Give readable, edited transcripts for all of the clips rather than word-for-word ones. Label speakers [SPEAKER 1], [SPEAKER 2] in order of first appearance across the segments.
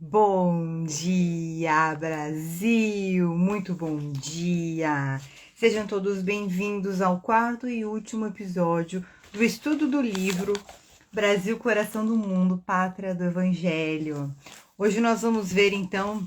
[SPEAKER 1] Bom dia, Brasil! Muito bom dia! Sejam todos bem-vindos ao quarto e último episódio do estudo do livro Brasil, Coração do Mundo, Pátria do Evangelho. Hoje nós vamos ver, então,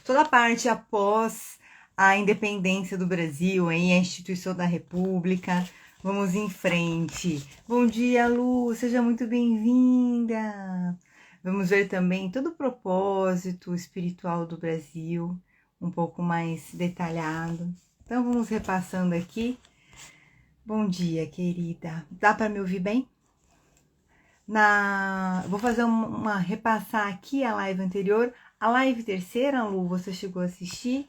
[SPEAKER 1] toda a parte após a independência do Brasil, a instituição da República. Vamos em frente. Bom dia, Lu! Seja muito bem-vinda! Vamos ver também todo o propósito espiritual do Brasil, um pouco mais detalhado. Então, vamos repassando aqui. Bom dia, querida. Dá para me ouvir bem? Vou fazer repassar aqui a live anterior. A live terceira, Lu, você chegou a assistir?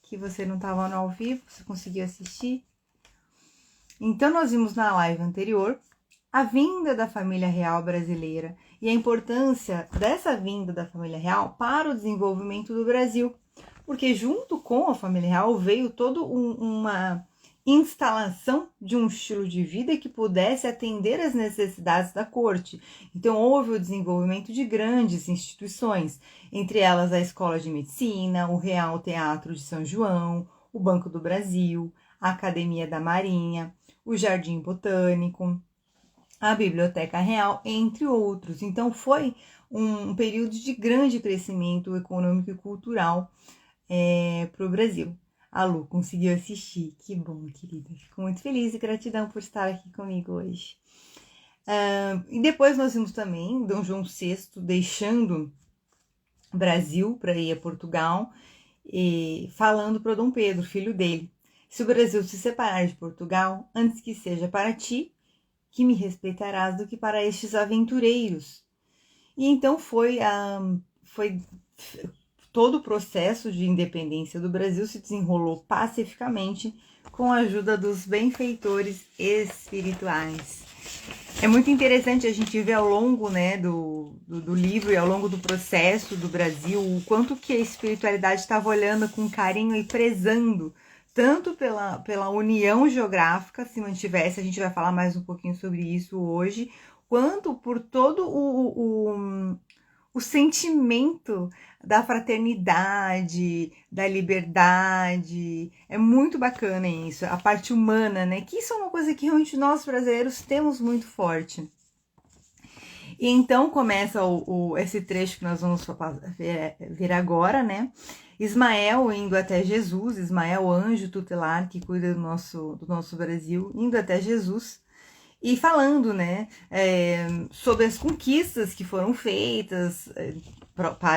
[SPEAKER 1] Que você não estava no ao vivo, você conseguiu assistir? Então, nós vimos na live anterior a vinda da família real brasileira e a importância dessa vinda da família real para o desenvolvimento do Brasil, porque junto com a família real veio toda uma instalação de um estilo de vida que pudesse atender às necessidades da corte. Então houve o desenvolvimento de grandes instituições, entre elas a Escola de Medicina, o Real Teatro de São João, o Banco do Brasil, a Academia da Marinha, o Jardim Botânico, a Biblioteca Real, entre outros. Então foi um período de grande crescimento econômico e cultural para o Brasil. A Lu conseguiu assistir, que bom, querida. Fico muito feliz e gratidão por estar aqui comigo hoje. E depois nós vimos também Dom João VI deixando o Brasil para ir a Portugal e falando para Dom Pedro, filho dele: se o Brasil se separar de Portugal, antes que seja para ti, que me respeitarás, do que para estes aventureiros. E então foi todo o processo de independência do Brasil se desenrolou pacificamente com a ajuda dos benfeitores espirituais. É muito interessante a gente ver ao longo, né, do livro e ao longo do processo do Brasil o quanto que a espiritualidade estava olhando com carinho e prezando tanto pela união geográfica, se mantivesse, a gente vai falar mais um pouquinho sobre isso hoje, quanto por todo o sentimento da fraternidade, da liberdade. É muito bacana isso, a parte humana, né? Que isso é uma coisa que realmente nós brasileiros temos muito forte. E então começa esse trecho que nós vamos ver agora, né? Ismael indo até Jesus, Ismael, anjo tutelar que cuida do nosso Brasil, indo até Jesus e falando, né, sobre as conquistas que foram feitas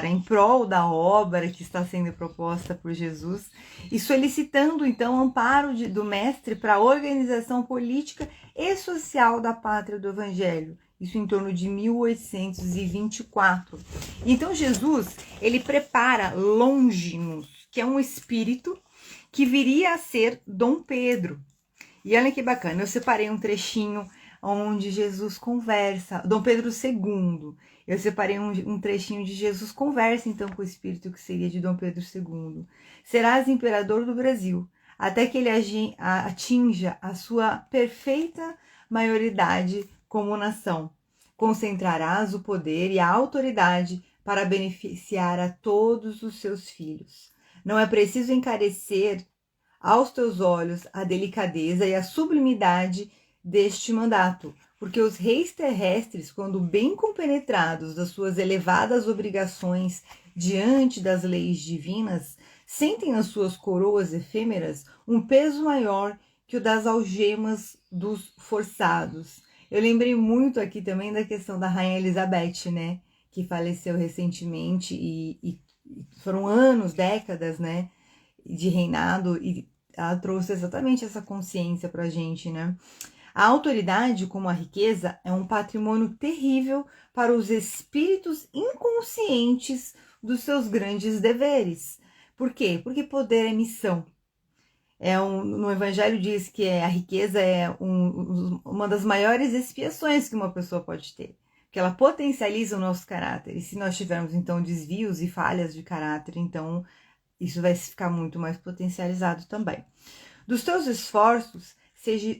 [SPEAKER 1] em prol da obra que está sendo proposta por Jesus e solicitando então amparo do mestre para a organização política e social da pátria do Evangelho. Isso em torno de 1824. Então Jesus, ele prepara Longinus, que é um espírito que viria a ser Dom Pedro. E olha que bacana, eu separei um trechinho onde Jesus conversa, Dom Pedro II. Eu separei um trechinho de Jesus conversa então com o espírito que seria de Dom Pedro II. Serás imperador do Brasil, até que ele atinja a sua perfeita maioridade como nação. Concentrarás o poder e a autoridade para beneficiar a todos os seus filhos. Não é preciso encarecer aos teus olhos a delicadeza e a sublimidade deste mandato, porque os reis terrestres, quando bem compenetrados das suas elevadas obrigações diante das leis divinas, sentem nas suas coroas efêmeras um peso maior que o das algemas dos forçados. Eu lembrei muito aqui também da questão da Rainha Elizabeth, né, que faleceu recentemente e foram anos, décadas, né, de reinado, e ela trouxe exatamente essa consciência pra gente, né? A autoridade, como a riqueza, é um patrimônio terrível para os espíritos inconscientes dos seus grandes deveres. Por quê? Porque poder é missão. No Evangelho diz que a riqueza é uma das maiores expiações que uma pessoa pode ter, porque ela potencializa o nosso caráter. E se nós tivermos, então, desvios e falhas de caráter, então isso vai ficar muito mais potencializado também. Dos teus esforços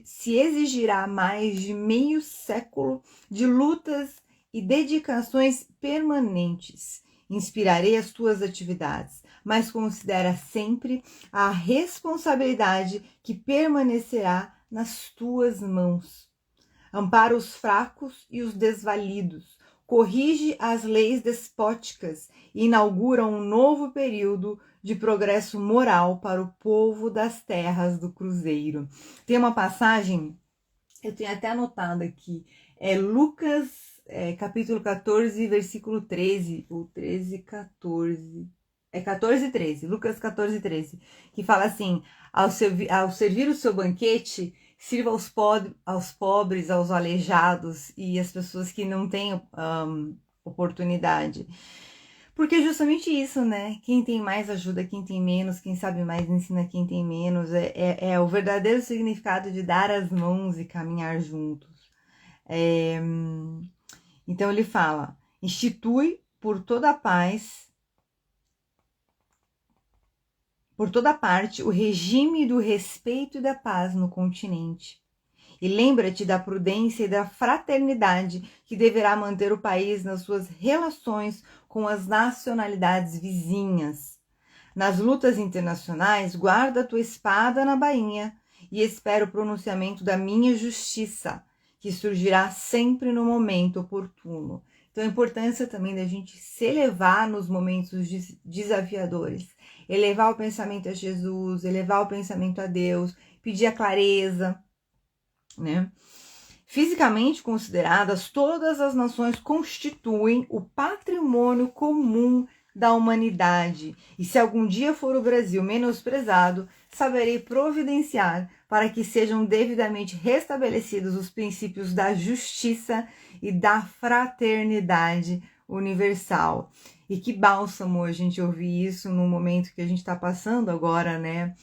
[SPEAKER 1] se exigirá mais de meio século de lutas e dedicações permanentes. Inspirarei as tuas atividades, mas considera sempre a responsabilidade que permanecerá nas tuas mãos. Ampara os fracos e os desvalidos, corrige as leis despóticas e inaugura um novo período de progresso moral para o povo das terras do Cruzeiro. Tem uma passagem, eu tenho até anotado aqui, é Lucas, capítulo 14, versículo 13, ou 13, 14... É 14 e 13, Lucas 14 e 13, que fala assim, ao servir o seu banquete, sirva aos pobres, aos aleijados e às pessoas que não têm oportunidade. Porque é justamente isso, né? Quem tem mais ajuda quem tem menos, quem sabe mais ensina quem tem menos. É o verdadeiro significado de dar as mãos e caminhar juntos. Então ele fala, institui por toda parte o regime do respeito e da paz no continente. E lembra-te da prudência e da fraternidade que deverá manter o país nas suas relações com as nacionalidades vizinhas. Nas lutas internacionais, guarda a tua espada na bainha e espera o pronunciamento da minha justiça, que surgirá sempre no momento oportuno. Então, a importância também da gente se elevar nos momentos desafiadores, elevar o pensamento a Jesus, elevar o pensamento a Deus, pedir a clareza, né? Fisicamente consideradas, todas as nações constituem o patrimônio comum da humanidade. E se algum dia for o Brasil menosprezado, saberei providenciar para que sejam devidamente restabelecidos os princípios da justiça e da fraternidade universal. E que bálsamo a gente ouvir isso no momento que a gente está passando agora, né?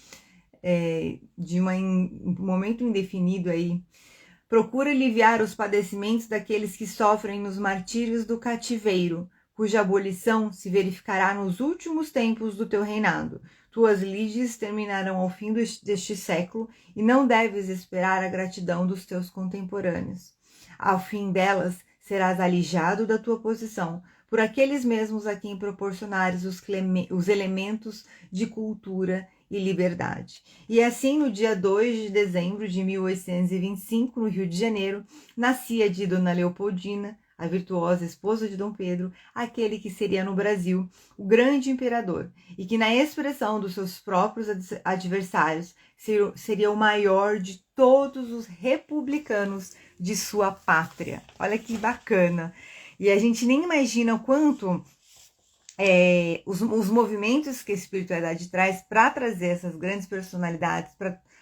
[SPEAKER 1] De um momento indefinido aí. Procura aliviar os padecimentos daqueles que sofrem nos martírios do cativeiro, cuja abolição se verificará nos últimos tempos do teu reinado. Tuas lides terminarão ao fim deste século e não deves esperar a gratidão dos teus contemporâneos. Ao fim delas, serás alijado da tua posição por aqueles mesmos a quem proporcionares os elementos de cultura e liberdade. E assim, no dia 2 de dezembro de 1825, no Rio de Janeiro, nascia de Dona Leopoldina, a virtuosa esposa de Dom Pedro, aquele que seria no Brasil o grande imperador, e que na expressão dos seus próprios adversários seria o maior de todos os republicanos de sua pátria. Olha que bacana! E a gente nem imagina o quanto os movimentos que a espiritualidade traz para trazer essas grandes personalidades,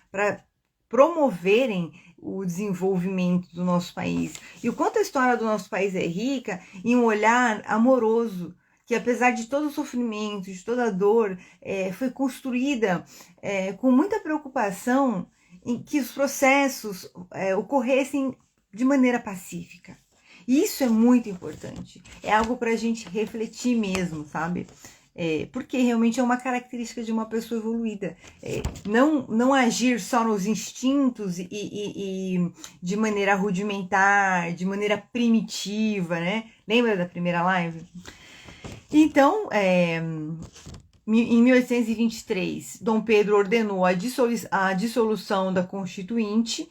[SPEAKER 1] para promoverem o desenvolvimento do nosso país. E o quanto a história do nosso país é rica em um olhar amoroso, que apesar de todo o sofrimento, de toda a dor, foi construída com muita preocupação em que os processos ocorressem de maneira pacífica. Isso é muito importante, é algo para a gente refletir mesmo, sabe? Porque realmente é uma característica de uma pessoa evoluída. Não agir só nos instintos e de maneira rudimentar, de maneira primitiva, né? Lembra da primeira live? Então, em 1823, Dom Pedro ordenou a dissolução da Constituinte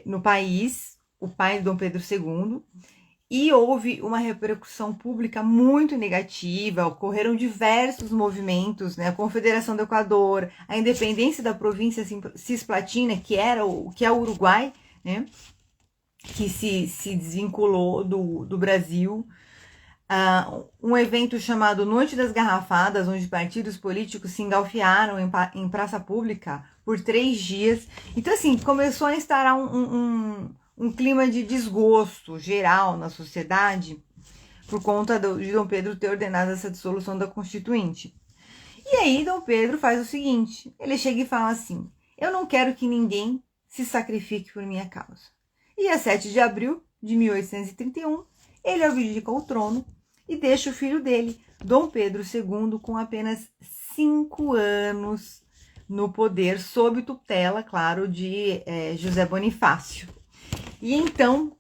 [SPEAKER 1] no país, o pai de Dom Pedro II, e houve uma repercussão pública muito negativa, ocorreram diversos movimentos, né? A Confederação do Equador, a independência da província Cisplatina, que é o Uruguai, né? Que se desvinculou do Brasil. Um evento chamado Noite das Garrafadas, onde partidos políticos se engalfiaram em praça pública por 3 dias. Então, assim, começou a instaurar um clima de desgosto geral na sociedade por conta de Dom Pedro ter ordenado essa dissolução da Constituinte. E aí Dom Pedro faz o seguinte, ele chega e fala assim, eu não quero que ninguém se sacrifique por minha causa. E a 7 de abril de 1831, ele abdica o trono e deixa o filho dele, Dom Pedro II, com apenas 5 anos no poder, sob tutela, claro, de José Bonifácio. E então,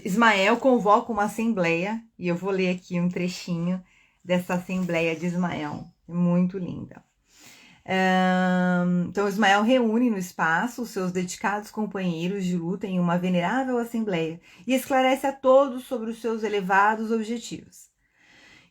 [SPEAKER 1] Ismael convoca uma assembleia, e eu vou ler aqui um trechinho dessa assembleia de Ismael, é muito linda. Então Ismael reúne no espaço os seus dedicados companheiros de luta em uma venerável assembleia e esclarece a todos sobre os seus elevados objetivos.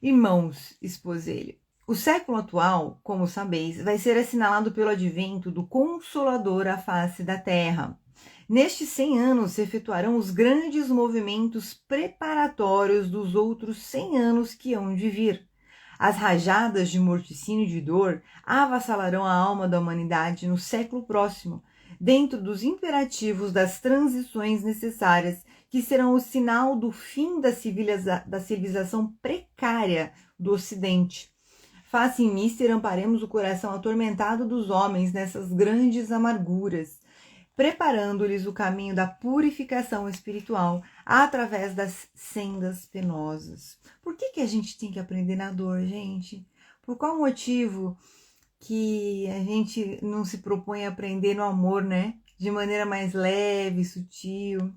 [SPEAKER 1] Irmãos, expôs ele, o século atual, como sabeis, vai ser assinalado pelo advento do Consolador à face da terra. Nestes 100 anos se efetuarão os grandes movimentos preparatórios dos outros 100 anos que hão de vir. As rajadas de morticínio e de dor avassalarão a alma da humanidade no século próximo, dentro dos imperativos das transições necessárias, que serão o sinal do fim da civilização precária do Ocidente. Face em Mister, amparemos o coração atormentado dos homens nessas grandes amarguras, preparando-lhes o caminho da purificação espiritual através das sendas penosas. Por que a gente tem que aprender na dor, gente? Por qual motivo que a gente não se propõe a aprender no amor, né? De maneira mais leve, sutil.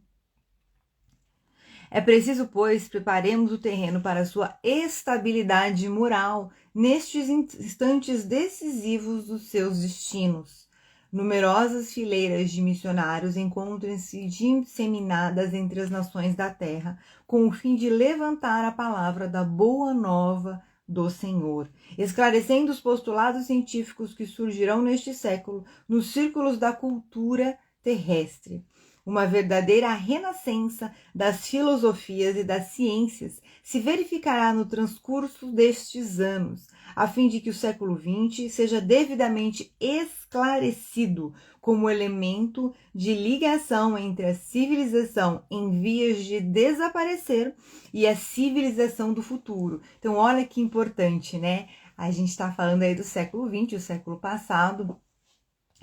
[SPEAKER 1] É preciso, pois, preparemos o terreno para a sua estabilidade moral nestes instantes decisivos dos seus destinos. Numerosas fileiras de missionários encontram-se disseminadas entre as nações da terra, com o fim de levantar a palavra da boa nova do Senhor, esclarecendo os postulados científicos que surgirão neste século nos círculos da cultura terrestre. Uma verdadeira renascença das filosofias e das ciências se verificará no transcurso destes anos, a fim de que o século XX seja devidamente esclarecido como elemento de ligação entre a civilização em vias de desaparecer e a civilização do futuro. Então, olha que importante, né? A gente está falando aí do século XX, o século passado,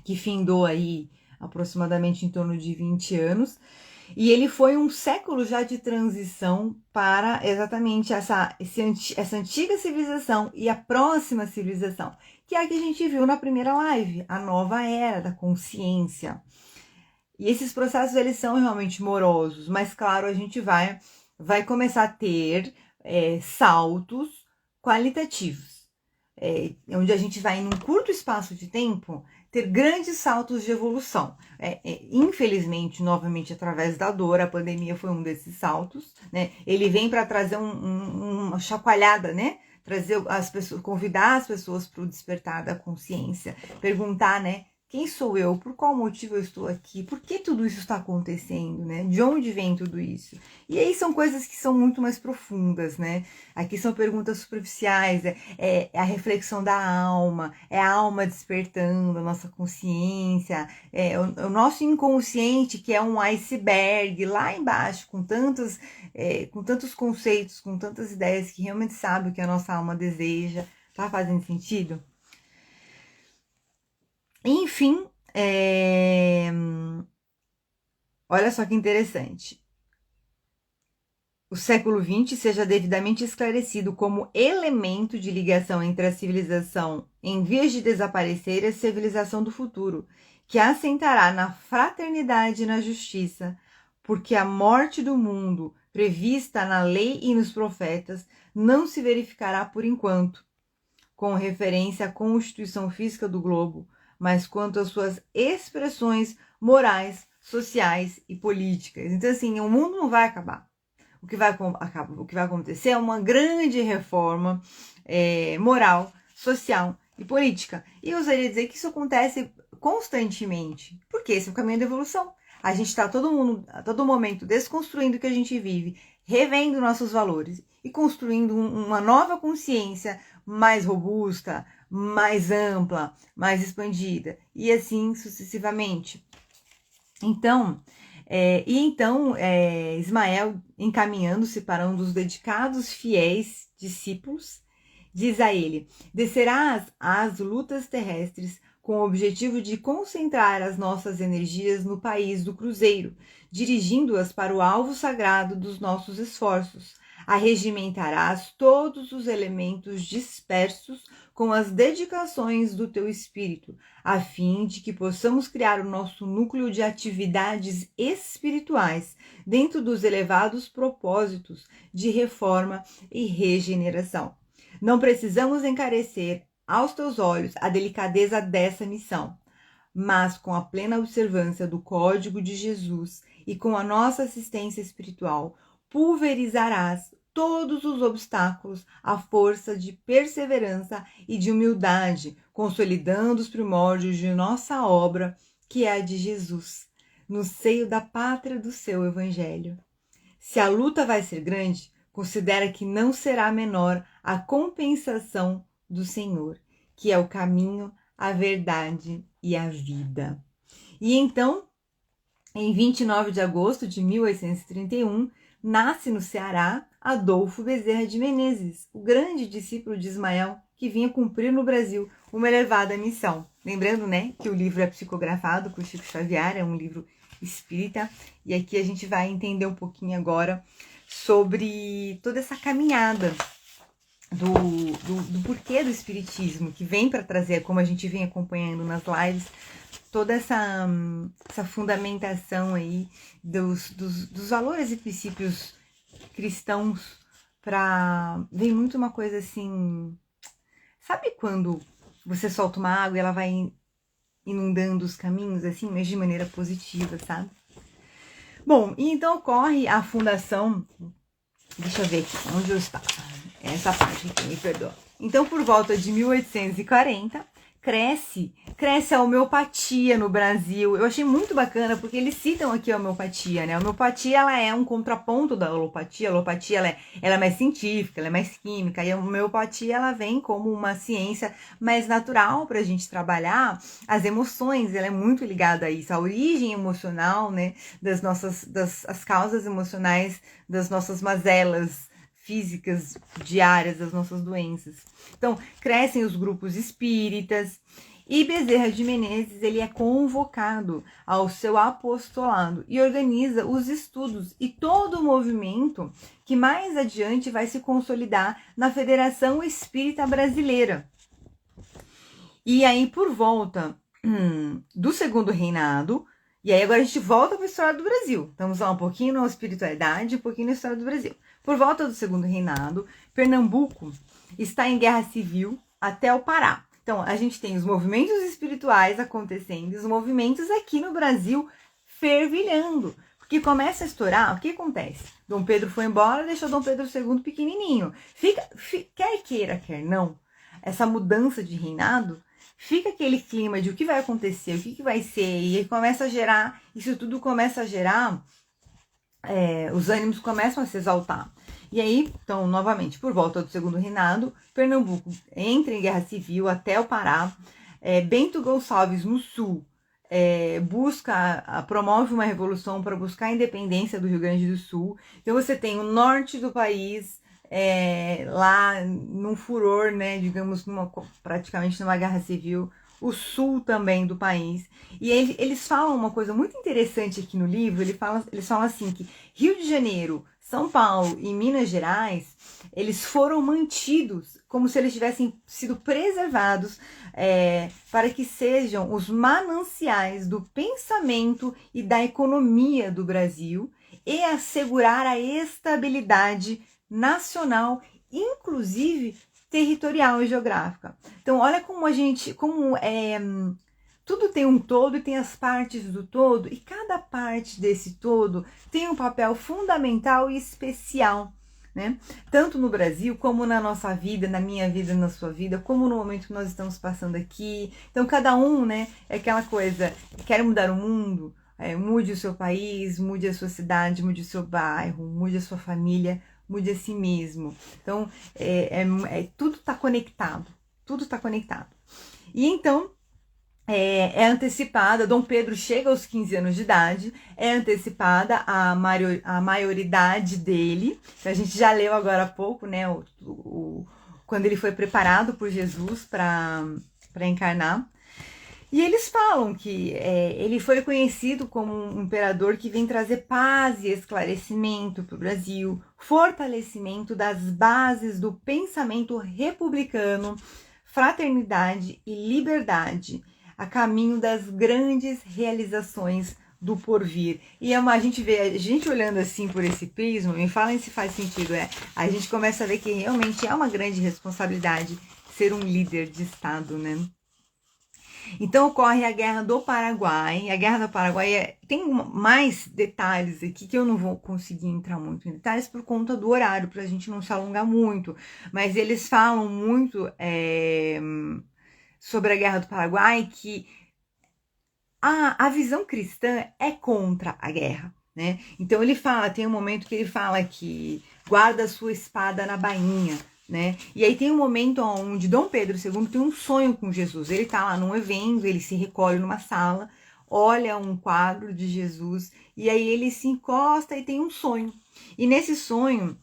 [SPEAKER 1] que findou aí aproximadamente em torno de 20 anos, e ele foi um século já de transição para exatamente essa antiga civilização e a próxima civilização, que é a que a gente viu na primeira live, a nova era da consciência. E esses processos, eles são realmente morosos, mas claro, a gente vai começar a ter saltos qualitativos, onde a gente vai, num curto espaço de tempo, ter grandes saltos de evolução. Infelizmente, novamente, através da dor, a pandemia foi um desses saltos, né? Ele vem para trazer uma chacoalhada, né? Trazer as pessoas, convidar as pessoas para o despertar da consciência, perguntar, né? Quem sou eu? Por qual motivo eu estou aqui? Por que tudo isso está acontecendo, né? De onde vem tudo isso? E aí são coisas que são muito mais profundas, né? Aqui são perguntas superficiais, é a reflexão da alma, é a alma despertando a nossa consciência, é o nosso inconsciente, que é um iceberg lá embaixo, com tantos conceitos, com tantas ideias, que realmente sabe o que a nossa alma deseja. Tá fazendo sentido? Enfim, olha só que interessante. O século XX seja devidamente esclarecido como elemento de ligação entre a civilização em vias de desaparecer e a civilização do futuro, que assentará na fraternidade e na justiça, porque a morte do mundo, prevista na lei e nos profetas, não se verificará por enquanto, com referência à constituição física do globo, mas quanto às suas expressões morais, sociais e políticas. Então, assim, o mundo não vai acabar. O que vai acontecer é uma grande reforma moral, social e política. E eu usaria dizer que isso acontece constantemente, porque esse é o caminho da evolução. A gente está a todo momento desconstruindo o que a gente vive, revendo nossos valores e construindo uma nova consciência mais robusta, mais ampla, mais expandida, e assim sucessivamente. Então, Ismael, encaminhando-se para um dos dedicados fiéis discípulos, diz a ele: descerás às lutas terrestres com o objetivo de concentrar as nossas energias no país do cruzeiro, dirigindo-as para o alvo sagrado dos nossos esforços, Arregimentarás todos os elementos dispersos com as dedicações do teu espírito, a fim de que possamos criar o nosso núcleo de atividades espirituais dentro dos elevados propósitos de reforma e regeneração. Não precisamos encarecer aos teus olhos a delicadeza dessa missão, mas com a plena observância do código de Jesus e com a nossa assistência espiritual, pulverizarás todos os obstáculos à força de perseverança e de humildade, consolidando os primórdios de nossa obra, que é a de Jesus, no seio da pátria do seu Evangelho. Se a luta vai ser grande, considera que não será menor a compensação do Senhor, que é o caminho, a verdade e a vida. E então, em 29 de agosto de 1831, nasce no Ceará Adolfo Bezerra de Menezes, o grande discípulo de Ismael, que vinha cumprir no Brasil uma elevada missão. Lembrando, né, que o livro é psicografado por Chico Xavier, é um livro espírita, e aqui a gente vai entender um pouquinho agora sobre toda essa caminhada do porquê do espiritismo, que vem para trazer, como a gente vem acompanhando nas lives, toda essa fundamentação aí dos valores e princípios cristãos. Vem muito uma coisa assim, sabe quando você solta uma água e ela vai inundando os caminhos assim, mas de maneira positiva, sabe? Bom, e então ocorre a fundação, deixa eu ver aqui, onde eu estava, essa parte aqui, me perdoa. Então, por volta de 1840, cresce a homeopatia no Brasil. Eu achei muito bacana, porque eles citam aqui a homeopatia, né? A homeopatia, ela é um contraponto da alopatia. A alopatia, ela é mais científica, ela é mais química, e a homeopatia, ela vem como uma ciência mais natural para a gente trabalhar as emoções. Ela é muito ligada a isso, a origem emocional, né? As causas emocionais das nossas mazelas físicas diárias, das nossas doenças. Então, crescem os grupos espíritas, e Bezerra de Menezes, ele é convocado ao seu apostolado e organiza os estudos e todo o movimento que mais adiante vai se consolidar na Federação Espírita Brasileira. E aí, por volta do Segundo Reinado, e aí agora a gente volta para a história do Brasil. Estamos lá um pouquinho na espiritualidade, um pouquinho na história do Brasil. Por volta do Segundo Reinado, Pernambuco está em guerra civil até o Pará. Então, a gente tem os movimentos espirituais acontecendo, os movimentos aqui no Brasil fervilhando. Porque começa a estourar, o que acontece? Dom Pedro foi embora, deixou Dom Pedro II pequenininho. Quer queira, quer não, essa mudança de reinado, fica aquele clima de o que vai acontecer, o que vai ser, e aí começa a gerar, isso tudo começa a gerar, os ânimos começam a se exaltar. E aí, então, novamente, por volta do Segundo Reinado, Pernambuco entra em guerra civil até o Pará. Bento Gonçalves, no sul, promove uma revolução para buscar a independência do Rio Grande do Sul. Então, você tem o norte do país lá num furor, né, digamos, praticamente numa guerra civil, o sul também do país. E eles falam uma coisa muito interessante aqui no livro, eles falam assim que Rio de Janeiro, São Paulo e Minas Gerais, eles foram mantidos como se eles tivessem sido preservados para que sejam os mananciais do pensamento e da economia do Brasil e assegurar a estabilidade nacional, inclusive territorial e geográfica. Então, olha tudo tem um todo e tem as partes do todo, e cada parte desse todo tem um papel fundamental e especial, né? Tanto no Brasil, como na nossa vida, na minha vida, na sua vida, como no momento que nós estamos passando aqui. Então, cada um, né, é aquela coisa, quer mudar o mundo, mude o seu país, mude a sua cidade, mude o seu bairro, mude a sua família, mude a si mesmo. Então, tudo está conectado, tudo está conectado. E então, antecipada, Dom Pedro chega aos 15 anos de idade, é antecipada a maioridade dele, que a gente já leu agora há pouco, né, quando ele foi preparado por Jesus para encarnar. E eles falam que ele foi conhecido como um imperador que vem trazer paz e esclarecimento para o Brasil, fortalecimento das bases do pensamento republicano, fraternidade e liberdade, a caminho das grandes realizações do porvir. E a gente vê, a gente olhando assim por esse prisma, me falem se faz sentido, a gente começa a ver que realmente é uma grande responsabilidade ser um líder de Estado, né? Então ocorre a Guerra do Paraguai. A Guerra do Paraguai tem mais detalhes aqui que eu não vou conseguir entrar muito em detalhes por conta do horário, para a gente não se alongar muito. Mas eles falam muito sobre a Guerra do Paraguai, que a visão cristã é contra a guerra, né? Então ele fala, tem um momento que ele fala que guarda a sua espada na bainha, né? E aí tem um momento onde Dom Pedro II tem um sonho com Jesus. Ele tá lá num evento, ele se recolhe numa sala, olha um quadro de Jesus e aí ele se encosta e tem um sonho. E nesse sonho,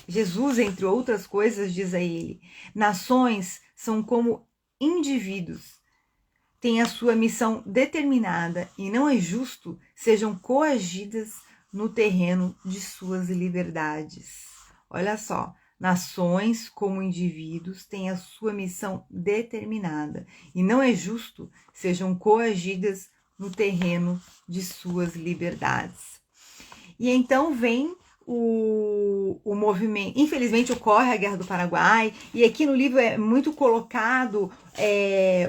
[SPEAKER 1] Jesus, entre outras coisas, diz a ele: nações são como indivíduos, têm a sua missão determinada e não é justo sejam coagidas no terreno de suas liberdades. Olha só, nações como indivíduos têm a sua missão determinada e não é justo sejam coagidas no terreno de suas liberdades. E então vem o movimento. Infelizmente ocorre a Guerra do Paraguai, e aqui no livro é muito colocado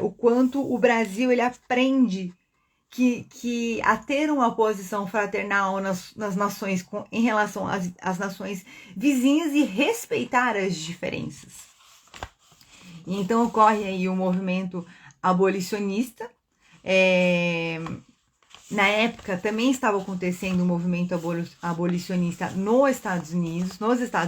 [SPEAKER 1] o quanto o Brasil ele aprende que a ter uma posição fraternal nas nações em relação às nações vizinhas e respeitar as diferenças. E então ocorre aí o movimento abolicionista. Na época também estava acontecendo um movimento abolicionista nos Estados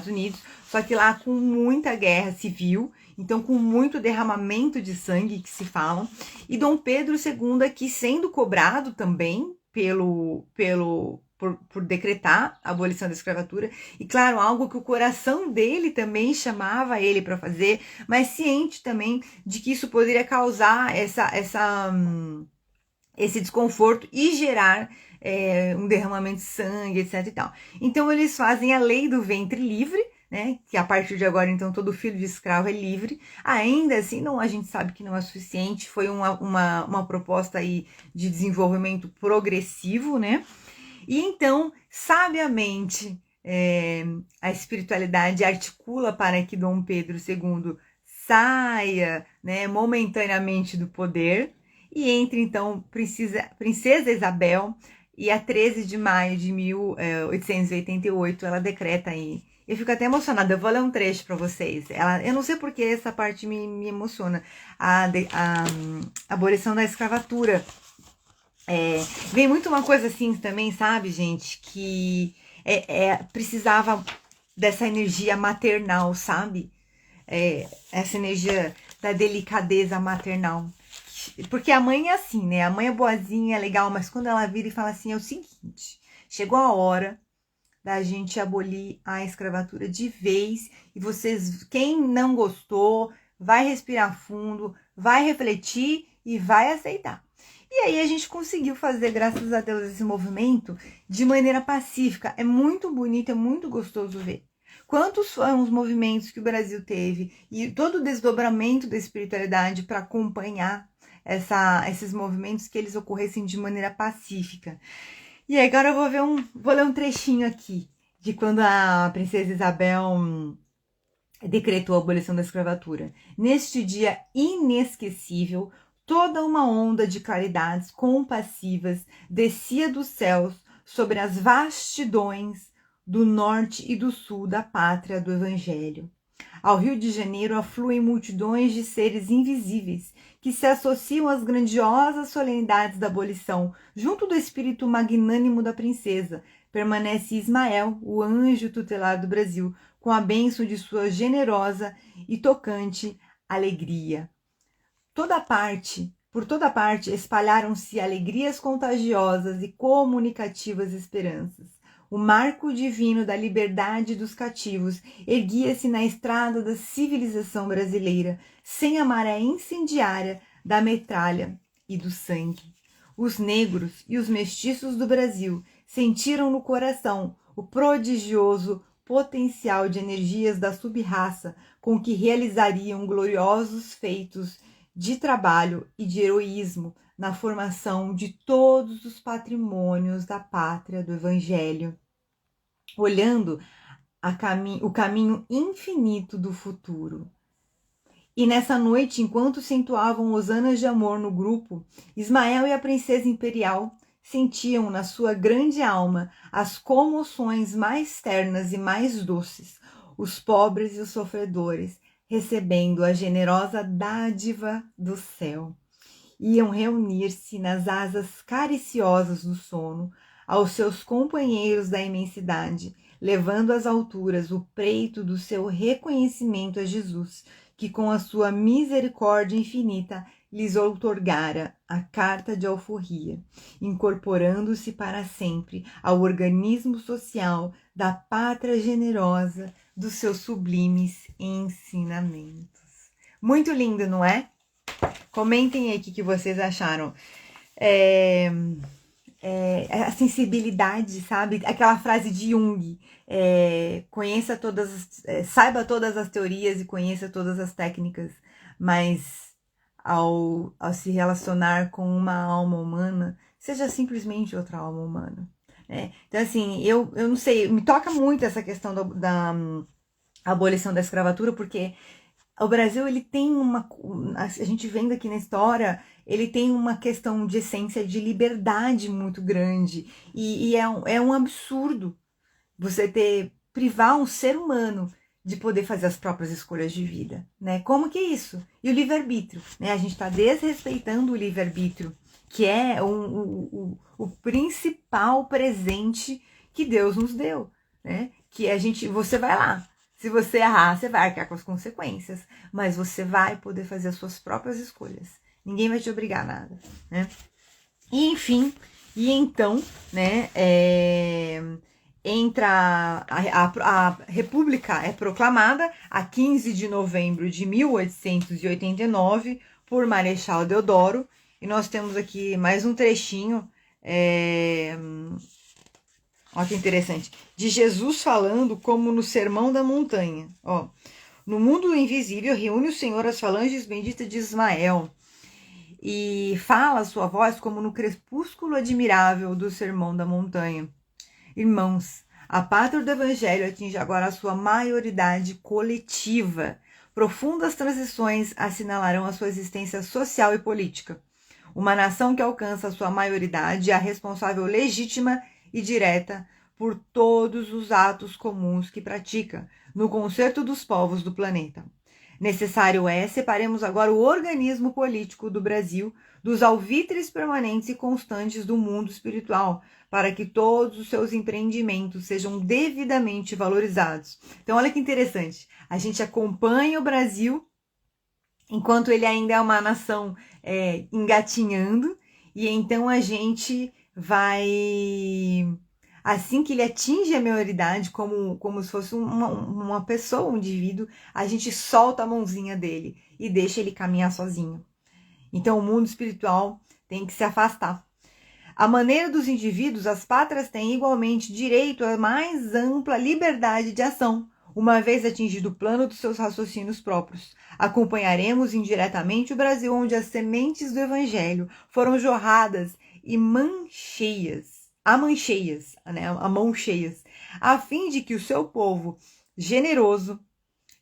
[SPEAKER 1] Unidos, só que lá com muita guerra civil, então com muito derramamento de sangue que se falam, e Dom Pedro II aqui sendo cobrado também por decretar a abolição da escravatura, e claro, algo que o coração dele também chamava ele para fazer, mas ciente também de que isso poderia causar esse desconforto e gerar um derramamento de sangue, etc e tal. Então eles fazem a lei do ventre livre, né, que a partir de agora, então, todo filho de escravo é livre. Ainda assim, não, a gente sabe que não é suficiente, foi uma proposta aí de desenvolvimento progressivo, né? E então, sabiamente, a espiritualidade articula para que Dom Pedro II saia, né, momentaneamente do poder, e entre então Princesa Isabel, e a 13 de maio de 1888 ela decreta aí. Eu fico até emocionada, eu vou ler um trecho para vocês. Eu não sei porque essa parte me emociona. A abolição da escravatura. Vem muito uma coisa assim também, sabe, gente? Que precisava dessa energia maternal, sabe? Essa energia da delicadeza maternal. Porque a mãe é assim, né? A mãe é boazinha, é legal, mas quando ela vira e fala assim, é o seguinte: chegou a hora da gente abolir a escravatura de vez, e vocês, quem não gostou, vai respirar fundo, vai refletir e vai aceitar. E aí a gente conseguiu fazer, graças a Deus, esse movimento de maneira pacífica. É muito bonito, é muito gostoso ver. Quantos foram os movimentos que o Brasil teve e todo o desdobramento da espiritualidade para acompanhar esses movimentos, que eles ocorressem de maneira pacífica. E agora eu vou ler um trechinho aqui de quando a Princesa Isabel decretou a abolição da escravatura. Neste dia inesquecível, toda uma onda de claridades compassivas descia dos céus sobre as vastidões do norte e do sul da pátria do Evangelho. Ao Rio de Janeiro afluem multidões de seres invisíveis que se associam às grandiosas solenidades da abolição. Junto do espírito magnânimo da princesa, permanece Ismael, o anjo tutelar do Brasil, com a bênção de sua generosa e tocante alegria. Por toda parte, espalharam-se alegrias contagiosas e comunicativas esperanças. O marco divino da liberdade dos cativos erguia-se na estrada da civilização brasileira, sem a maré incendiária da metralha e do sangue. Os negros e os mestiços do Brasil sentiram no coração o prodigioso potencial de energias da sub-raça com que realizariam gloriosos feitos de trabalho e de heroísmo na formação de todos os patrimônios da pátria do Evangelho, olhando o caminho infinito do futuro. E nessa noite, enquanto se entoavam hosanas de amor no grupo, Ismael e a princesa imperial sentiam na sua grande alma as comoções mais ternas e mais doces, os pobres e os sofredores, recebendo a generosa dádiva do céu. Iam reunir-se nas asas cariciosas do sono, aos seus companheiros da imensidade, levando às alturas o preito do seu reconhecimento a Jesus, que com a sua misericórdia infinita lhes outorgara a carta de alforria, incorporando-se para sempre ao organismo social da pátria generosa dos seus sublimes ensinamentos. Muito lindo, não é? Comentem aí o que vocês acharam. A sensibilidade, sabe? Aquela frase de Jung, saiba todas as teorias e conheça todas as técnicas, mas ao se relacionar com uma alma humana, seja simplesmente outra alma humana. Né? Então, assim, eu não sei, me toca muito essa questão da abolição da escravatura, porque o Brasil, ele tem a gente vendo aqui na história, ele tem uma questão de essência de liberdade muito grande, e é um absurdo você privar um ser humano de poder fazer as próprias escolhas de vida, né? Como que é isso? E o livre-arbítrio, né? A gente está desrespeitando o livre-arbítrio, que é o principal presente que Deus nos deu, né? Que você vai lá, se você errar, você vai arcar com as consequências, mas você vai poder fazer as suas próprias escolhas. Ninguém vai te obrigar a nada, né? E enfim, então, né, entra a República é proclamada a 15 de novembro de 1889 por Marechal Deodoro, e nós temos aqui mais um trechinho, olha que interessante, de Jesus falando como no Sermão da Montanha. Ó, no mundo invisível reúne o Senhor as falanges benditas de Ismael, e fala a sua voz como no crepúsculo admirável do Sermão da Montanha. Irmãos, a pátria do Evangelho atinge agora a sua maioridade coletiva. Profundas transições assinalarão a sua existência social e política. Uma nação que alcança a sua maioridade é a responsável legítima e direta por todos os atos comuns que pratica no concerto dos povos do planeta. Necessário separemos agora o organismo político do Brasil dos alvitres permanentes e constantes do mundo espiritual, para que todos os seus empreendimentos sejam devidamente valorizados. Então, olha que interessante. A gente acompanha o Brasil enquanto ele ainda é uma nação engatinhando, e então a gente vai, assim que ele atinge a maioridade, como se fosse uma pessoa, um indivíduo, a gente solta a mãozinha dele e deixa ele caminhar sozinho. Então, o mundo espiritual tem que se afastar. À maneira dos indivíduos, as pátrias têm igualmente direito à mais ampla liberdade de ação, uma vez atingido o plano dos seus raciocínios próprios. Acompanharemos indiretamente o Brasil, onde as sementes do Evangelho foram jorradas a mão cheias, a fim de que o seu povo generoso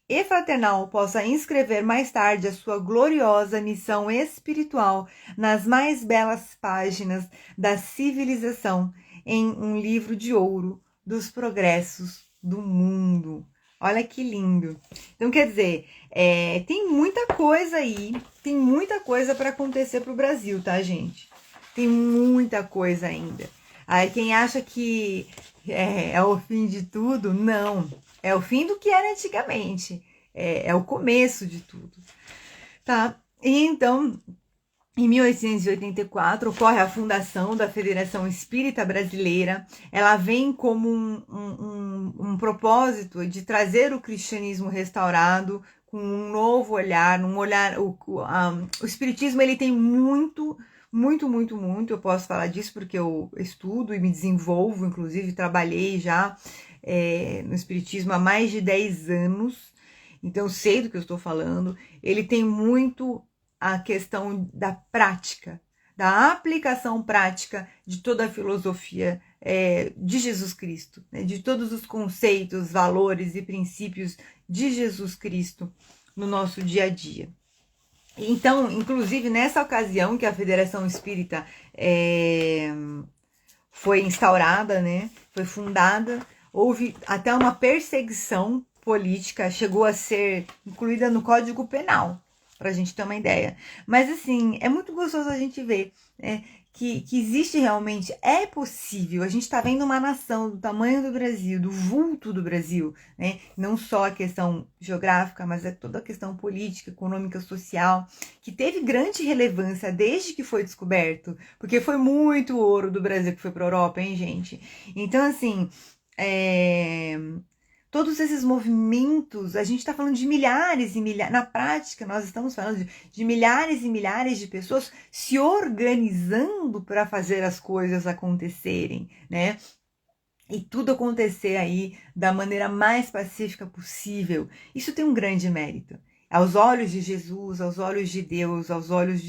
[SPEAKER 1] e fraternal possa inscrever mais tarde a sua gloriosa missão espiritual nas mais belas páginas da civilização, em um livro de ouro dos progressos do mundo. Olha que lindo. Então, quer dizer, tem muita coisa aí, tem muita coisa para acontecer para o Brasil, tá, gente? Tem muita coisa ainda. Aí, quem acha que é o fim de tudo, não. É o fim do que era antigamente. É o começo de tudo. Tá? E então, em 1884, ocorre a fundação da Federação Espírita Brasileira. Ela vem como um propósito de trazer o cristianismo restaurado com um novo olhar, o espiritismo ele tem muito, eu posso falar disso porque eu estudo e me desenvolvo, inclusive trabalhei já no Espiritismo há mais de 10 anos, então sei do que eu estou falando. Ele tem muito a questão da prática, da aplicação prática de toda a filosofia de Jesus Cristo, né? De todos os conceitos, valores e princípios de Jesus Cristo no nosso dia a dia. Então, inclusive, nessa ocasião que a Federação Espírita foi instaurada, né, foi fundada, houve até uma perseguição política, chegou a ser incluída no Código Penal, para a gente ter uma ideia. Mas, assim, é muito gostoso a gente ver, né, que existe realmente, é possível. A gente está vendo uma nação do tamanho do Brasil, do vulto do Brasil, né? Não só a questão geográfica, mas toda a questão política, econômica, social, que teve grande relevância desde que foi descoberto, porque foi muito ouro do Brasil que foi para a Europa, hein, gente? Então, assim, todos esses movimentos, a gente está falando de milhares e milhares, na prática nós estamos falando de milhares e milhares de pessoas se organizando para fazer as coisas acontecerem, né? E tudo acontecer aí da maneira mais pacífica possível. Isso tem um grande mérito. Aos olhos de Jesus, aos olhos de Deus, aos olhos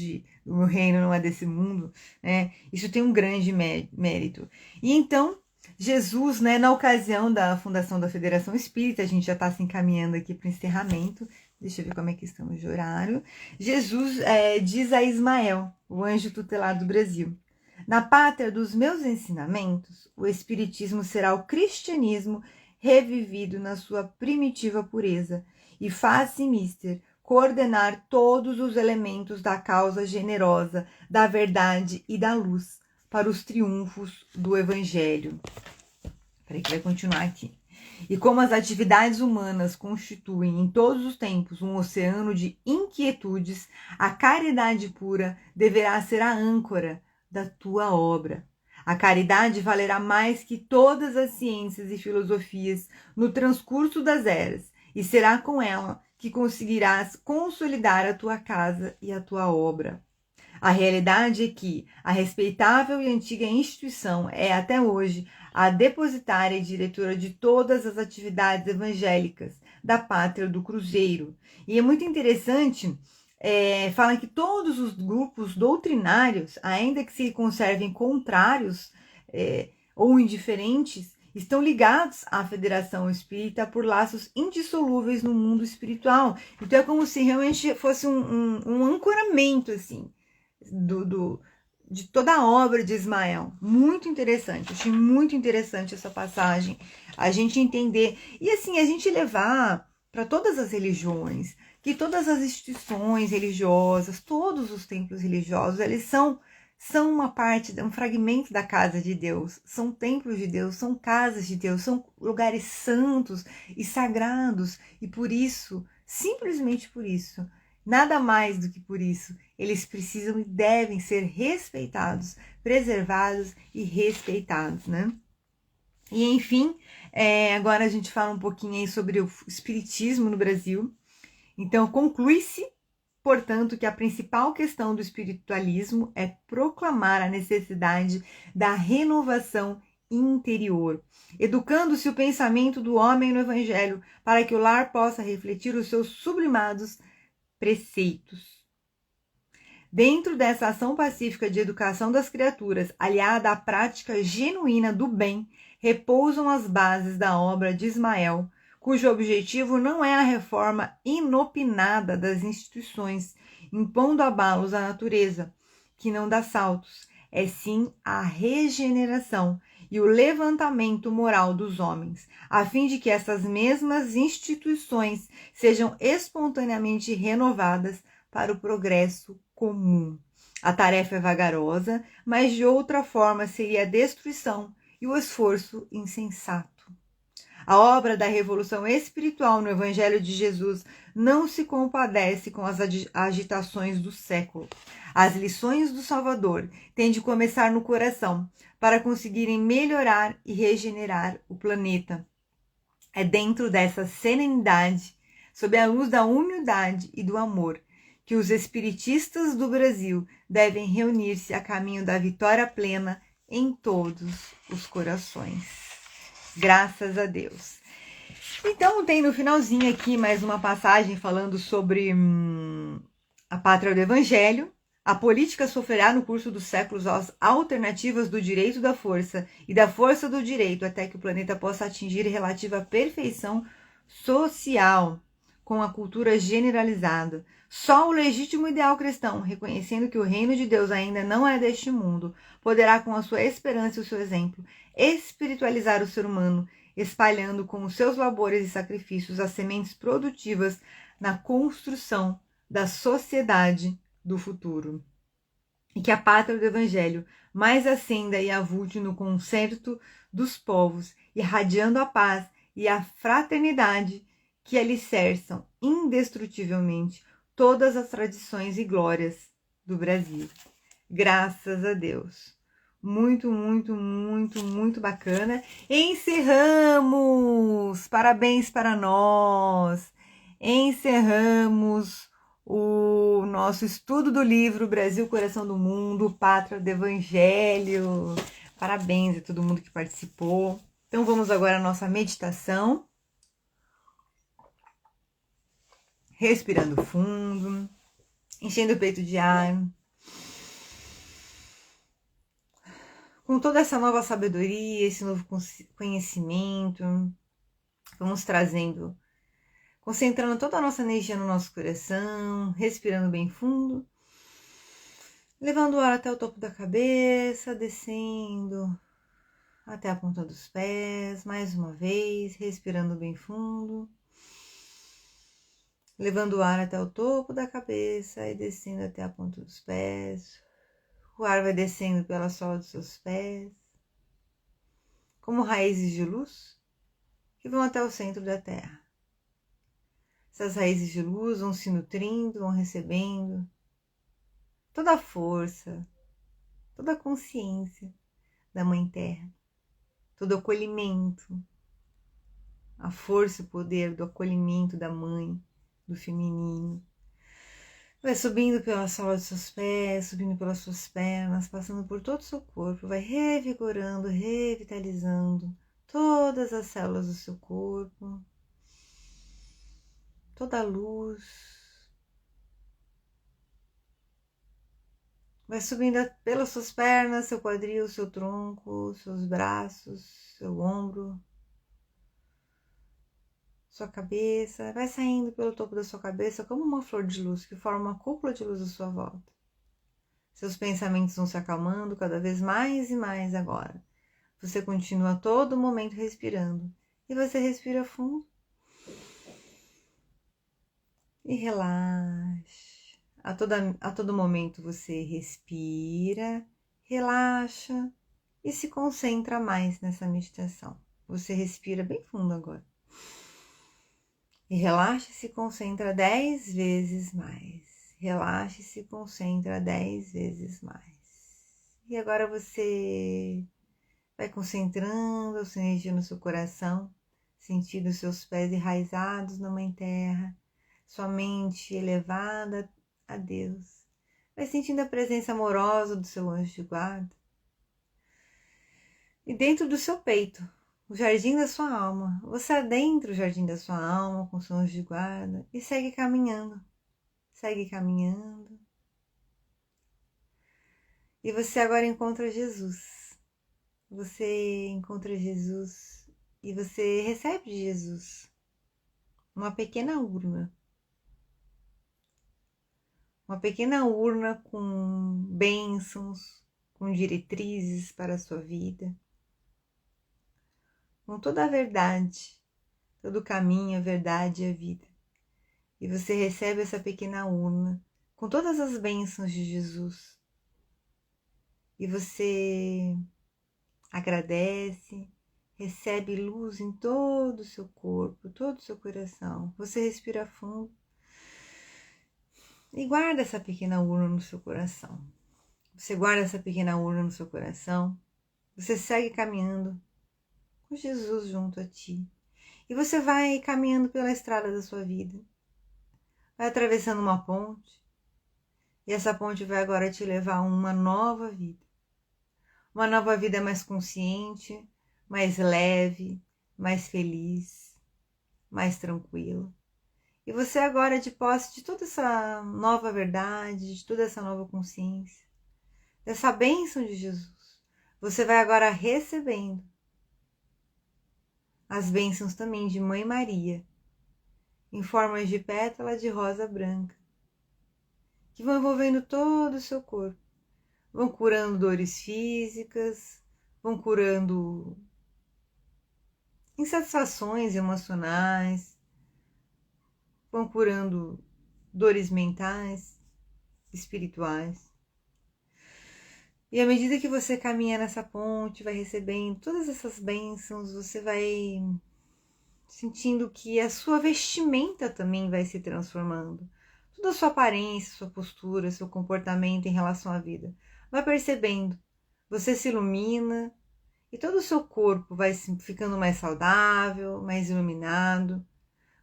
[SPEAKER 1] do meu reino não é desse mundo, né? Isso tem um grande mérito. E então, Jesus, né, na ocasião da fundação da Federação Espírita, a gente já está se encaminhando aqui para o encerramento, deixa eu ver como é que estamos de horário. Jesus diz a Ismael, o anjo tutelar do Brasil: na pátria dos meus ensinamentos, o Espiritismo será o cristianismo revivido na sua primitiva pureza, e faz-se mister coordenar todos os elementos da causa generosa, da verdade e da luz, para os triunfos do Evangelho. Peraí que vai continuar aqui. E como as atividades humanas constituem em todos os tempos um oceano de inquietudes, a caridade pura deverá ser a âncora da tua obra. A caridade valerá mais que todas as ciências e filosofias no transcurso das eras, e será com ela que conseguirás consolidar a tua casa e a tua obra. A realidade é que a respeitável e antiga instituição é até hoje a depositária e diretora de todas as atividades evangélicas da pátria do Cruzeiro. E é muito interessante, falam que todos os grupos doutrinários, ainda que se conservem contrários ou indiferentes, estão ligados à Federação Espírita por laços indissolúveis no mundo espiritual. Então é como se realmente fosse um ancoramento, assim, de toda a obra de Ismael. Muito interessante, achei muito interessante essa passagem, a gente entender, e assim, a gente levar para todas as religiões, que todas as instituições religiosas, todos os templos religiosos, eles são uma parte, um fragmento da casa de Deus, são templos de Deus, são casas de Deus, são lugares santos e sagrados, e por isso, simplesmente por isso, nada mais do que por isso, eles precisam e devem ser respeitados, preservados e respeitados, né? E enfim, agora a gente fala um pouquinho aí sobre o espiritismo no Brasil. Então, conclui-se, portanto, que a principal questão do espiritualismo é proclamar a necessidade da renovação interior, educando-se o pensamento do homem no Evangelho, para que o lar possa refletir os seus sublimados preceitos. Dentro dessa ação pacífica de educação das criaturas, aliada à prática genuína do bem, repousam as bases da obra de Ismael, cujo objetivo não é a reforma inopinada das instituições, impondo abalos à natureza, que não dá saltos, é sim a regeneração e o levantamento moral dos homens, a fim de que essas mesmas instituições sejam espontaneamente renovadas para o progresso comum. A tarefa é vagarosa, mas de outra forma seria a destruição e o esforço insensato. A obra da revolução espiritual no Evangelho de Jesus não se compadece com as agitações do século. As lições do Salvador têm de começar no coração para conseguirem melhorar e regenerar o planeta. É dentro dessa serenidade, sob a luz da humildade e do amor, que os espiritistas do Brasil devem reunir-se a caminho da vitória plena em todos os corações. Graças a Deus. Então tem no finalzinho aqui mais uma passagem falando sobre a pátria do Evangelho. A política sofrerá no curso dos séculos as alternativas do direito da força e da força do direito até que o planeta possa atingir relativa perfeição social com a cultura generalizada. Só o legítimo ideal cristão, reconhecendo que o reino de Deus ainda não é deste mundo, poderá com a sua esperança e o seu exemplo espiritualizar o ser humano, espalhando com os seus labores e sacrifícios as sementes produtivas na construção da sociedade do futuro. E que a pátria do Evangelho mais acenda e avulte no concerto dos povos, irradiando a paz e a fraternidade que alicerçam indestrutivelmente todas as tradições e glórias do Brasil. Graças a Deus. Muito, muito, muito, muito bacana. Encerramos! Parabéns para nós! Encerramos o nosso estudo do livro Brasil, Coração do Mundo, Pátria do Evangelho. Parabéns a todo mundo que participou. Então vamos agora à nossa meditação. Respirando fundo, enchendo o peito de ar. Com toda essa nova sabedoria, esse novo conhecimento, vamos trazendo, concentrando toda a nossa energia no nosso coração, respirando bem fundo, levando o ar até o topo da cabeça, descendo até a ponta dos pés, mais uma vez, respirando bem fundo, levando o ar até o topo da cabeça e descendo até a ponta dos pés. O ar vai descendo pela sola dos seus pés, como raízes de luz que vão até o centro da terra. Essas raízes de luz vão se nutrindo, vão recebendo toda a força, toda a consciência da Mãe Terra, todo o acolhimento, a força e o poder do acolhimento da Mãe, do feminino. Vai subindo pela sola dos seus pés, subindo pelas suas pernas, passando por todo o seu corpo, vai revigorando, revitalizando todas as células do seu corpo, toda a luz. Vai subindo pelas suas pernas, seu quadril, seu tronco, seus braços, seu ombro, sua cabeça, vai saindo pelo topo da sua cabeça como uma flor de luz que forma uma cúpula de luz à sua volta. Seus pensamentos vão se acalmando cada vez mais e mais agora. Você continua a todo momento respirando e você respira fundo e relaxa. A todo momento você respira, relaxa e se concentra mais nessa meditação. Você respira bem fundo agora. E relaxa e se concentra 10 vezes mais. Relaxa e se concentra 10 vezes mais. E agora você vai concentrando a sua energia no seu coração, sentindo os seus pés enraizados na Mãe Terra, sua mente elevada a Deus. Vai sentindo a presença amorosa do seu anjo de guarda. E dentro do seu peito, o jardim da sua alma. Você adentra o jardim da sua alma com seu anjo de guarda e segue caminhando. Segue caminhando. E você agora encontra Jesus. Você encontra Jesus e você recebe de Jesus uma pequena urna. Uma pequena urna com bênçãos, com diretrizes para a sua vida. Com toda a verdade, todo o caminho, a verdade e a vida. E você recebe essa pequena urna com todas as bênçãos de Jesus. E você agradece, recebe luz em todo o seu corpo, todo o seu coração. Você respira fundo e guarda essa pequena urna no seu coração. Você guarda essa pequena urna no seu coração. Você segue caminhando com Jesus junto a ti. E você vai caminhando pela estrada da sua vida. Vai atravessando uma ponte. E essa ponte vai agora te levar a uma nova vida. Uma nova vida mais consciente, mais leve, mais feliz, mais tranquilo. E você agora, de posse de toda essa nova verdade, de toda essa nova consciência, dessa bênção de Jesus, você vai agora recebendo as bênçãos também de Mãe Maria, em formas de pétala de rosa branca, que vão envolvendo todo o seu corpo, vão curando dores físicas, vão curando insatisfações emocionais, vão curando dores mentais, espirituais. E à medida que você caminha nessa ponte, vai recebendo todas essas bênçãos, você vai sentindo que a sua vestimenta também vai se transformando. Toda a sua aparência, sua postura, seu comportamento em relação à vida. Vai percebendo, você se ilumina e todo o seu corpo vai ficando mais saudável, mais iluminado.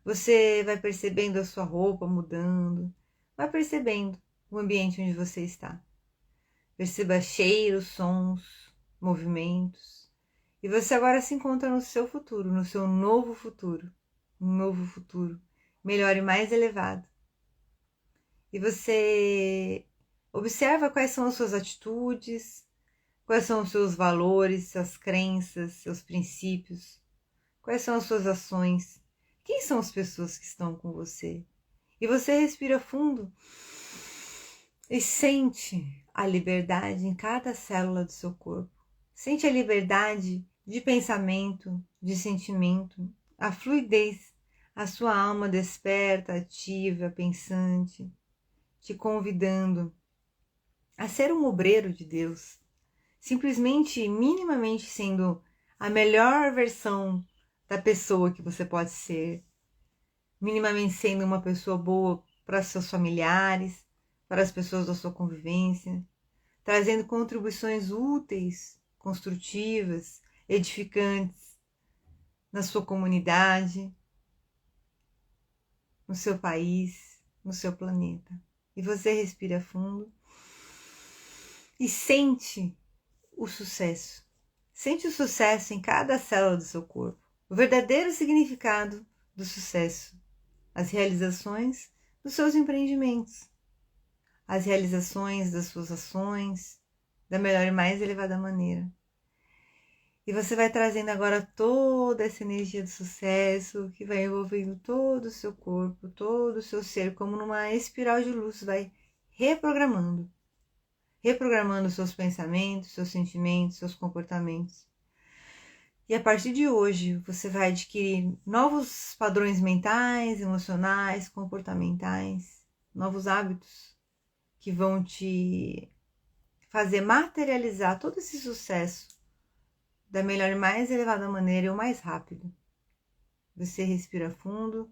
[SPEAKER 1] Você vai percebendo a sua roupa mudando, vai percebendo o ambiente onde você está. Perceba cheiros, sons, movimentos. E você agora se encontra no seu futuro, no seu novo futuro. Um novo futuro, melhor e mais elevado. E você observa quais são as suas atitudes, quais são os seus valores, suas crenças, seus princípios, quais são as suas ações, quem são as pessoas que estão com você. E você respira fundo e sente a liberdade em cada célula do seu corpo. Sente a liberdade de pensamento, de sentimento, a fluidez, a sua alma desperta, ativa, pensante, te convidando a ser um obreiro de Deus, simplesmente, minimamente sendo a melhor versão da pessoa que você pode ser, minimamente sendo uma pessoa boa para seus familiares, para as pessoas da sua convivência, trazendo contribuições úteis, construtivas, edificantes na sua comunidade, no seu país, no seu planeta. E você respira fundo e sente o sucesso. Sente o sucesso em cada célula do seu corpo. O verdadeiro significado do sucesso. As realizações dos seus empreendimentos. As realizações das suas ações da melhor e mais elevada maneira. E você vai trazendo agora toda essa energia do sucesso que vai envolvendo todo o seu corpo, todo o seu ser, como numa espiral de luz, vai reprogramando. Reprogramando seus pensamentos, seus sentimentos, seus comportamentos. E a partir de hoje, você vai adquirir novos padrões mentais, emocionais, comportamentais, novos hábitos que vão te fazer materializar todo esse sucesso da melhor e mais elevada maneira e o mais rápido. Você respira fundo,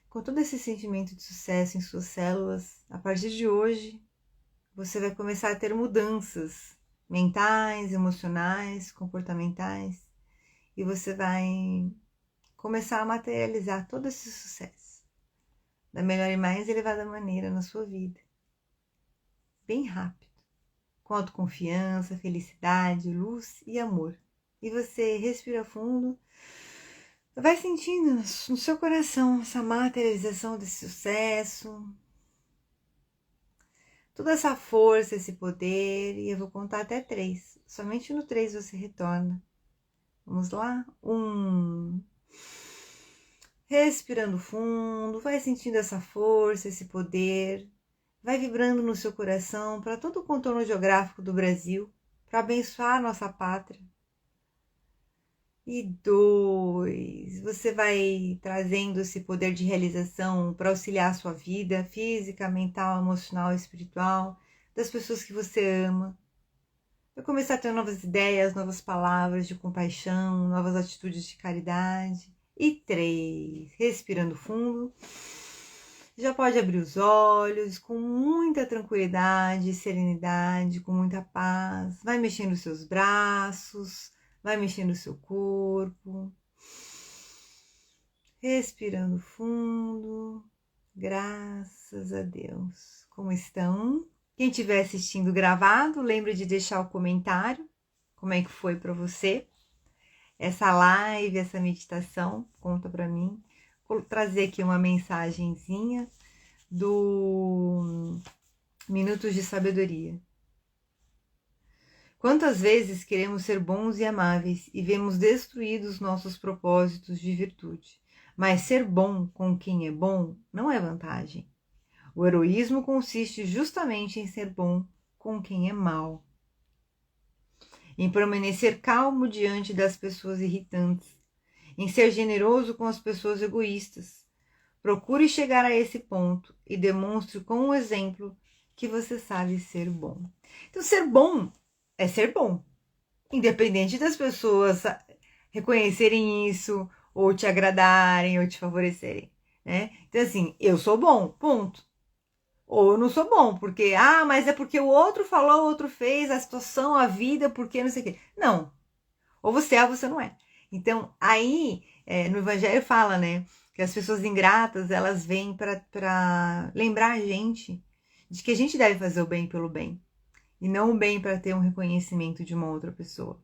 [SPEAKER 1] com todo esse sentimento de sucesso em suas células. A partir de hoje, você vai começar a ter mudanças mentais, emocionais, comportamentais, e você vai começar a materializar todo esse sucesso da melhor e mais elevada maneira na sua vida. Bem rápido, com autoconfiança, felicidade, luz e amor. E você respira fundo, vai sentindo no seu coração essa materialização desse sucesso, toda essa força, esse poder, e eu vou contar até 3. Somente no 3 você retorna. Vamos lá? 1. Respirando fundo, vai sentindo essa força, esse poder, vai vibrando no seu coração para todo o contorno geográfico do Brasil, para abençoar a nossa pátria. E 2, você vai trazendo esse poder de realização para auxiliar a sua vida física, mental, emocional, espiritual, das pessoas que você ama. Vai começar a ter novas ideias, novas palavras de compaixão, novas atitudes de caridade. E 3, respirando fundo, já pode abrir os olhos com muita tranquilidade, serenidade, com muita paz. Vai mexendo os seus braços, vai mexendo o seu corpo, respirando fundo, graças a Deus. Como estão? Quem estiver assistindo gravado, lembre de deixar o comentário, como é que foi para você. essa live, essa meditação? Conta para mim. Vou trazer aqui uma mensagenzinha do Minutos de Sabedoria. Quantas vezes queremos ser bons e amáveis e vemos destruídos nossos propósitos de virtude? Mas ser bom com quem é bom não é vantagem. O heroísmo consiste justamente em ser bom com quem é mau. Em permanecer calmo diante das pessoas irritantes. Em ser generoso com as pessoas egoístas. Procure chegar a esse ponto e demonstre com o exemplo que você sabe ser bom. Então, ser bom é ser bom, independente das pessoas reconhecerem isso, ou te agradarem, ou te favorecerem, né? Então, assim, eu sou bom, ponto. Ou eu não sou bom, porque, mas é porque o outro falou, o outro fez, a situação, a vida, porque não sei o quê. Não. Ou você é ou você não é. Então, aí, no Evangelho fala, né, que as pessoas ingratas, elas vêm para lembrar a gente de que a gente deve fazer o bem pelo bem. E não o bem para ter um reconhecimento de uma outra pessoa.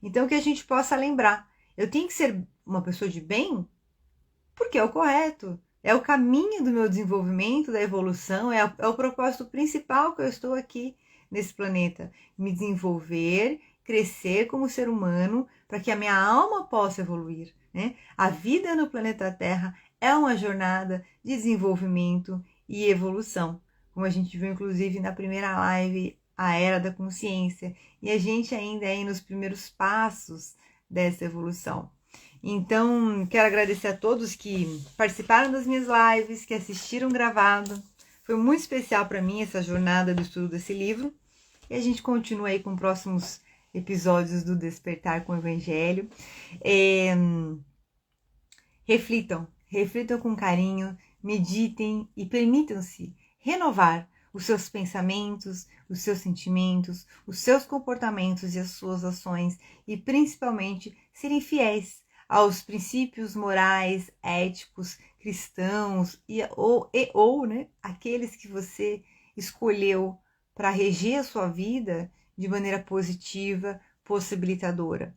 [SPEAKER 1] Então, que a gente possa lembrar. Eu tenho que ser uma pessoa de bem porque é o correto. É o caminho do meu desenvolvimento, da evolução, é o propósito principal que eu estou aqui nesse planeta. Me desenvolver, crescer como ser humano, para que a minha alma possa evoluir, né? A vida no planeta Terra é uma jornada de desenvolvimento e evolução. Como a gente viu, inclusive, na primeira live, a Era da Consciência. E a gente ainda é aí nos primeiros passos dessa evolução. Então, quero agradecer a todos que participaram das minhas lives, que assistiram gravado. Foi muito especial para mim essa jornada do estudo desse livro. E a gente continua aí com próximos episódios do Despertar com o Evangelho. Reflitam com carinho, meditem e permitam-se renovar os seus pensamentos, os seus sentimentos, os seus comportamentos e as suas ações e principalmente serem fiéis aos princípios morais, éticos, cristãos ou né, aqueles que você escolheu para reger a sua vida de maneira positiva, possibilitadora,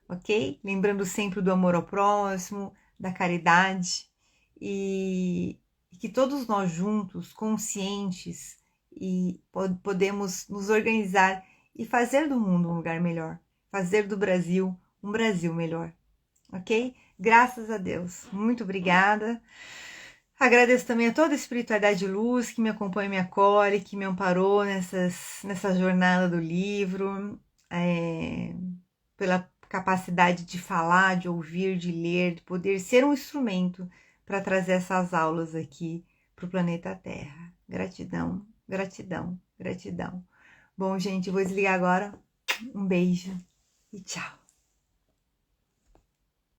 [SPEAKER 1] ok? Lembrando sempre do amor ao próximo, da caridade e que todos nós juntos, conscientes, e podemos nos organizar e fazer do mundo um lugar melhor, fazer do Brasil um Brasil melhor. Ok? Graças a Deus. Muito obrigada. Agradeço também a toda a espiritualidade de luz que me acompanha e me acolhe, que me amparou nessa jornada do livro, pela capacidade de falar, de ouvir, de ler, de poder ser um instrumento para trazer essas aulas aqui para o planeta Terra. Gratidão, gratidão, gratidão. Bom, gente, vou desligar agora. Um beijo e tchau.